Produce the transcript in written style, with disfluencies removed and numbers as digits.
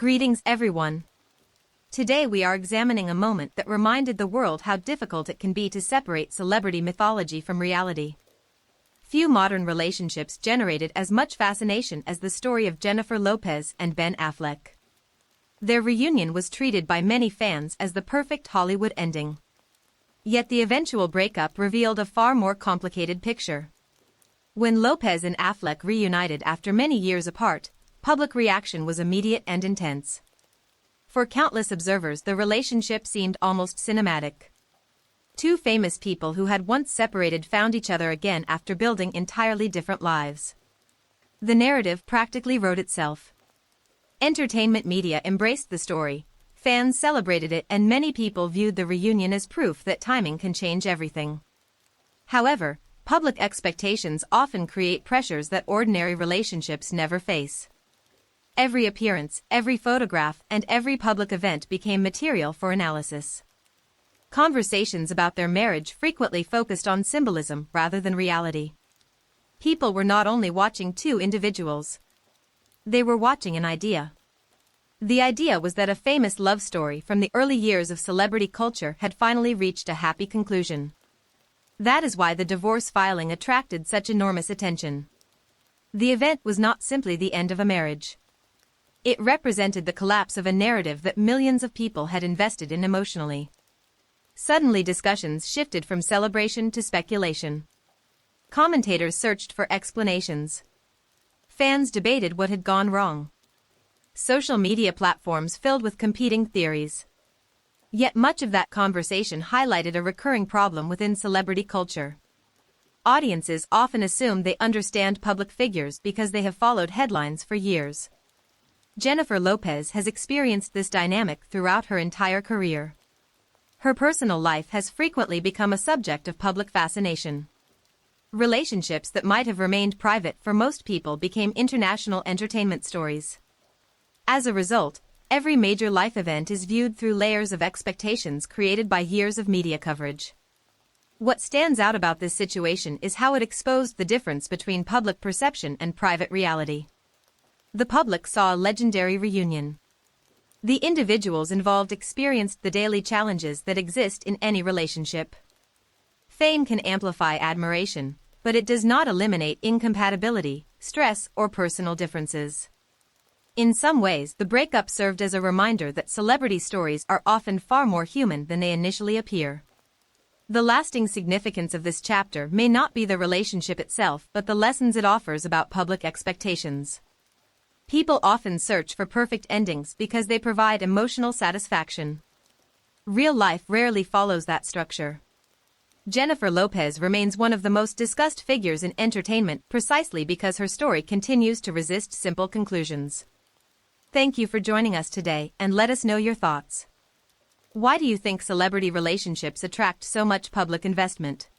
Greetings everyone. Today we are examining a moment that reminded the world how difficult it can be to separate celebrity mythology from reality. Few modern relationships generated as much fascination as the story of Jennifer Lopez and Ben Affleck. Their reunion was treated by many fans as the perfect Hollywood ending. Yet the eventual breakup revealed a far more complicated picture. When Lopez and Affleck reunited after many years apart, public reaction was immediate and intense. For countless observers, the relationship seemed almost cinematic. Two famous people who had once separated found each other again after building entirely different lives. The narrative practically wrote itself. Entertainment media embraced the story, fans celebrated it, and many people viewed the reunion as proof that timing can change everything. However, public expectations often create pressures that ordinary relationships never face. Every appearance, every photograph, and every public event became material for analysis. Conversations about their marriage frequently focused on symbolism rather than reality. People were not only watching two individuals. They were watching an idea. The idea was that a famous love story from the early years of celebrity culture had finally reached a happy conclusion. That is why the divorce filing attracted such enormous attention. The event was not simply the end of a marriage. It represented the collapse of a narrative that millions of people had invested in emotionally. Suddenly, discussions shifted from celebration to speculation. Commentators searched for explanations. Fans debated what had gone wrong. Social media platforms filled with competing theories. Yet much of that conversation highlighted a recurring problem within celebrity culture. Audiences often assume they understand public figures because they have followed headlines for years. Jennifer Lopez has experienced this dynamic throughout her entire career. Her personal life has frequently become a subject of public fascination. Relationships that might have remained private for most people became international entertainment stories. As a result, every major life event is viewed through layers of expectations created by years of media coverage. What stands out about this situation is how it exposed the difference between public perception and private reality. The public saw a legendary reunion. The individuals involved experienced the daily challenges that exist in any relationship. Fame can amplify admiration, but it does not eliminate incompatibility, stress, or personal differences. In some ways, the breakup served as a reminder that celebrity stories are often far more human than they initially appear. The lasting significance of this chapter may not be the relationship itself, but the lessons it offers about public expectations. People often search for perfect endings because they provide emotional satisfaction. Real life rarely follows that structure. Jennifer Lopez remains one of the most discussed figures in entertainment precisely because her story continues to resist simple conclusions. Thank you for joining us today, and let us know your thoughts. Why do you think celebrity relationships attract so much public investment?